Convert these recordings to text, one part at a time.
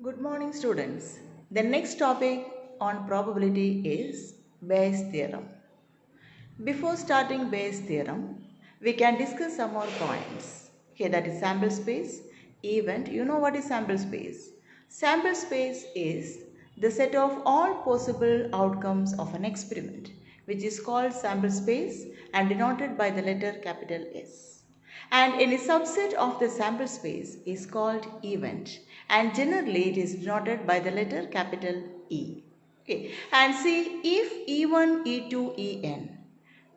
Good morning, students. The next topic on probability is Bayes' theorem. Before starting Bayes' theorem, we can discuss some more points. Okay, that is sample space, event. You know what is sample space? Sample space is the set of all possible outcomes of an experiment, which is called sample space and denoted by the letter capital S. And any subset of the sample space is called event, and generally it is denoted by the letter capital E. Okay. And see, if E1, E2, En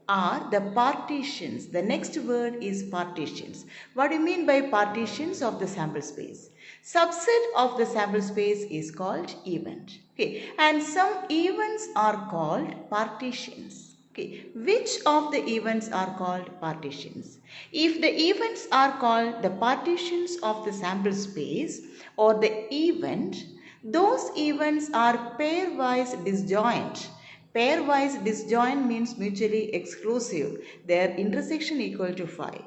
are the partitions. The next word is partitions. What do you mean by partitions of the sample space? Subset of the sample space is called event. Okay. And some events are called partitions. Okay. Which of the events are called partitions? If the events are called the partitions of the sample space or the event, those events are pairwise disjoint. Pairwise disjoint means mutually exclusive. Their intersection equal to 5.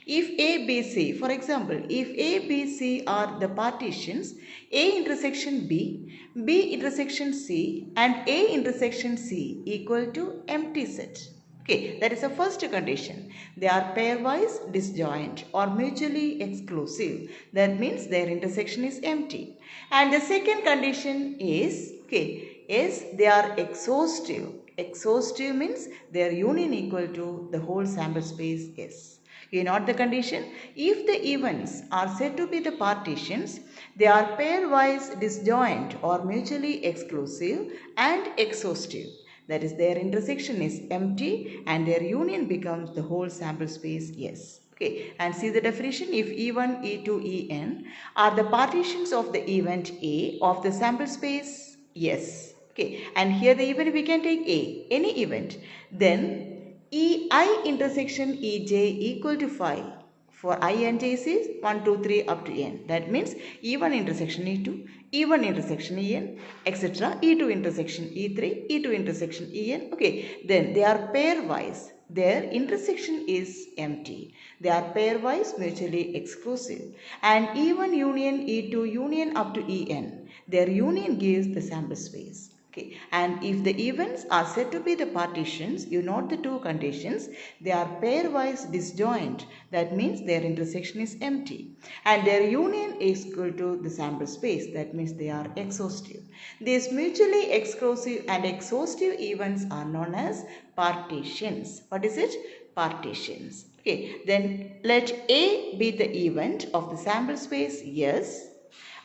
If A, B, C, for example, if A, B, C are the partitions, A intersection B, B intersection C and A intersection C equal to empty set. Okay, that is the first condition. They are pairwise disjoint or mutually exclusive. That means their intersection is empty. And the second condition is, they are exhaustive. Exhaustive means their union equal to the whole sample space S. You note the condition? If the events are said to be the partitions, they are pairwise disjoint or mutually exclusive and exhaustive. That is, their intersection is empty and their union becomes the whole sample space S. Okay, and see the definition. If E1, E2, En are the partitions of the event A of the sample space S. Okay, and here the event we can take A, any event, then EI intersection EJ equal to 5. For I and j is 1, 2, 3 up to n. That means E1 intersection E2, E1 intersection En, etc. E2 intersection E3, E2 intersection En. Okay, then they are pairwise. Their intersection is empty. They are pairwise mutually exclusive. And E1 union E2 union up to En. Their union gives the sample space. Okay. And if the events are said to be the partitions, you note the two conditions. They are pairwise disjoint. That means their intersection is empty. And their union is equal to the sample space. That means they are exhaustive. These mutually exclusive and exhaustive events are known as partitions. What is it? Partitions. Okay. Then let A be the event of the sample space yes.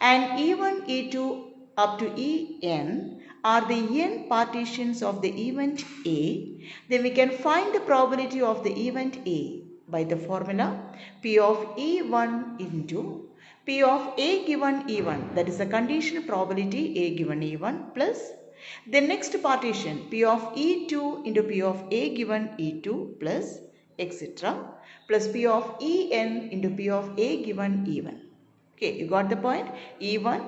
And E1, E2 up to En are the n partitions of the event A, then we can find the probability of the event A by the formula P of E1 into P of A given E1, that is the conditional probability A given E1 plus the next partition P of E2 into P of A given E2 plus etc. plus P of En into P of A given E1. Okay, you got the point? E1,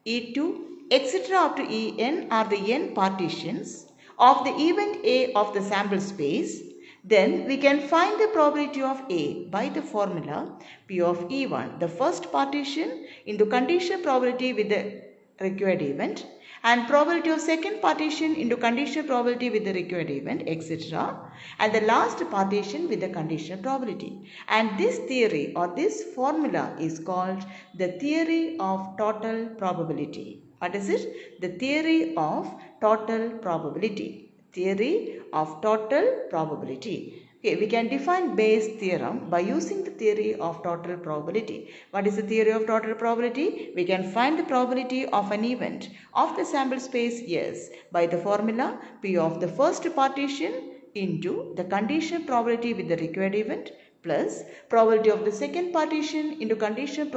E2, etc. up to En are the n partitions of the event A of the sample space. Then we can find the probability of A by the formula P of E1, the first partition into conditional probability with the required event, and probability of second partition into conditional probability with the required event, etc. and the last partition with the conditional probability. And this theory or this formula is called the theory of total probability. What is it? The theory of total probability. Theory of total probability. Okay, we can define Bayes' theorem by using the theory of total probability. What is the theory of total probability? We can find the probability of an event of the sample space yes by the formula P of the first partition into the conditional probability with the required event plus probability of the second partition into conditional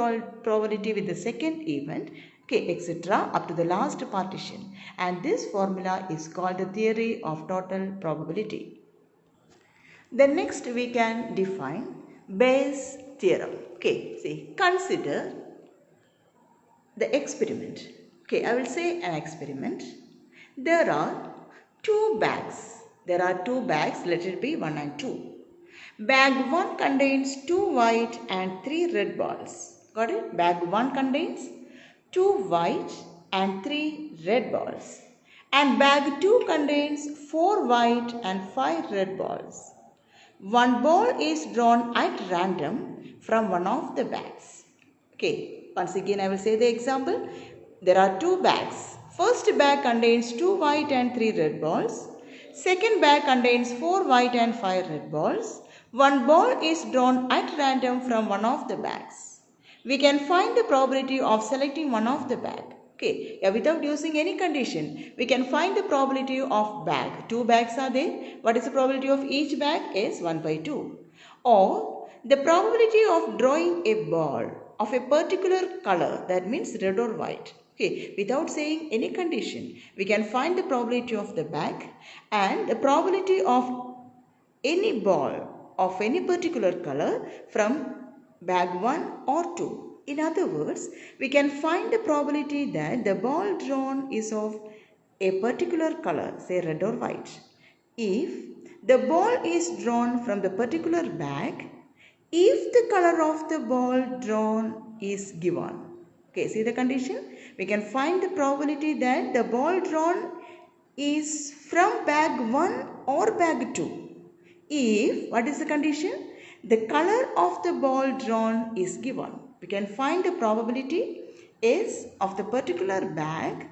probability with the second event, okay, etc. up to the last partition. And this formula is called the theory of total probability. Then next we can define Bayes' theorem. Okay, see, consider the experiment. Okay, I will say an experiment. There are two bags. Let it be 1 and 2. Bag 1 contains 2 white and 3 red balls. Got it? Bag 1 contains 2 white and 3 red balls. And bag 2 contains 4 white and 5 red balls. One ball is drawn at random from one of the bags. Okay, once again I will say the example. There are 2 bags. First bag contains 2 white and 3 red balls. Second bag contains 4 white and 5 red balls. One ball is drawn at random from one of the bags. We can find the probability of selecting one of the bag. Okay, without using any condition, we can find the probability of bag. 2 bags are there. What is the probability of each bag? Is 1 by 2. Or the probability of drawing a ball of a particular color, that means red or white. Okay, without saying any condition, we can find the probability of the bag and the probability of any ball of any particular color from bag 1 or 2. In other words, we can find the probability that the ball drawn is of a particular color, say red or white, if the ball is drawn from the particular bag, if the color of the ball drawn is given. Okay, see the condition? We can find the probability that the ball drawn is from bag 1 or bag 2. If, what is the condition? The color of the ball drawn is given. We can find the probability is of the particular bag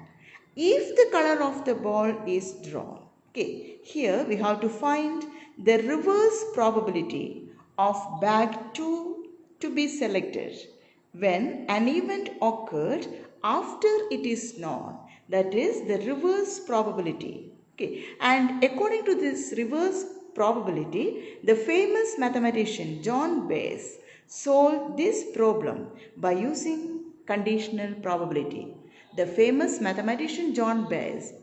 if the color of the ball is drawn. Okay, here we have to find the reverse probability of bag 2 to be selected when an event occurred after it is known. That is the reverse probability. Okay, and according to this reverse probability, the famous mathematician John Bayes solved this problem by using conditional probability. The famous mathematician John Bayes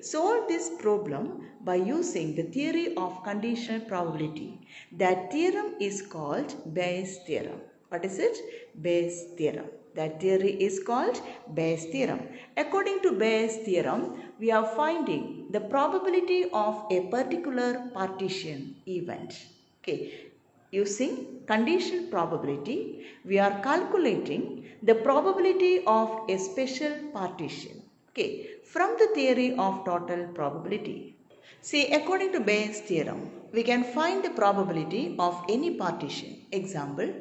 solved this problem by using the theory of conditional probability. That theorem is called Bayes' theorem. What is it? Bayes' theorem. That theory is called Bayes' theorem. According to Bayes' theorem, we are finding the probability of a particular partition event. Okay. Using conditional probability, we are calculating the probability of a special partition. Okay. From the theory of total probability. See, according to Bayes' theorem, we can find the probability of any partition. Example,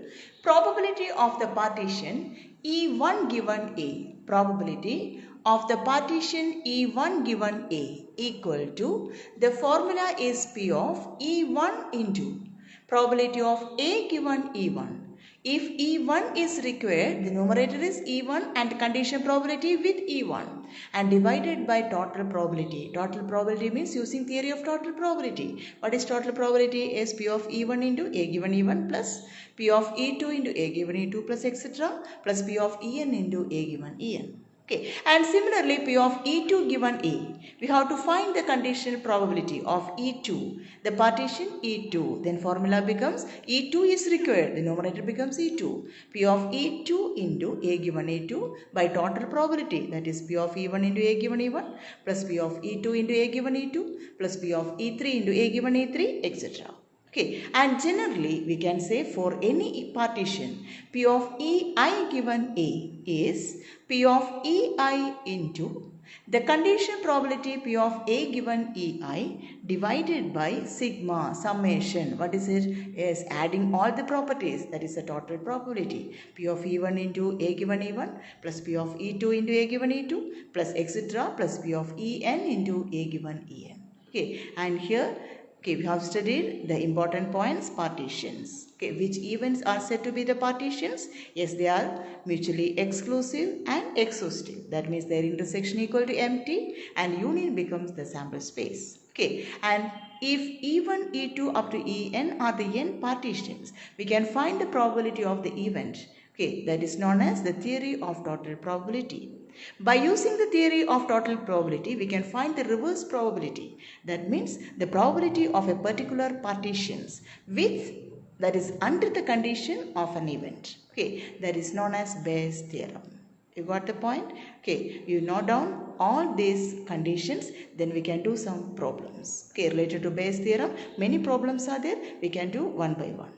probability of the partition E1 given A. Probability of the partition E1 given A equal to, the formula is P of E1 into probability of A given E1. If E1 is required, the numerator is E1 and conditional probability with E1 and divided by total probability. Total probability means using theory of total probability. What is total probability? Is P of E1 into A given E1 plus P of E2 into A given E2 plus etc. plus P of En into A given En. Okay, and similarly P of E2 given A, we have to find the conditional probability of E2, the partition E2, then formula becomes E2 is required, the numerator becomes E2, P of E2 into A given E2 by total probability, that is P of E1 into A given E1 plus P of E2 into A given E2 plus P of E3 into A given E3 etc. Okay, and generally we can say for any partition, P of Ei given A is P of Ei into the conditional probability P of A given Ei divided by sigma summation. What is it? Is adding all the properties, that is the total probability. P of E1 into A given E1 plus P of E2 into A given E2 plus etc. plus P of En into A given En. Okay, and here we have studied the important points, partitions. Okay, which events are said to be the partitions? Yes, they are mutually exclusive and exhaustive. That means their intersection equal to empty and union becomes the sample space. Okay, and if E1, E2 up to En are the n partitions, we can find the probability of the event. Okay, that is known as the theory of total probability. By using the theory of total probability, we can find the reverse probability. That means the probability of a particular partitions with, that is under the condition of an event. Okay, that is known as Bayes' theorem. You got the point? Okay, you note down all these conditions, then we can do some problems. Okay, related to Bayes' theorem, many problems are there. We can do one by one.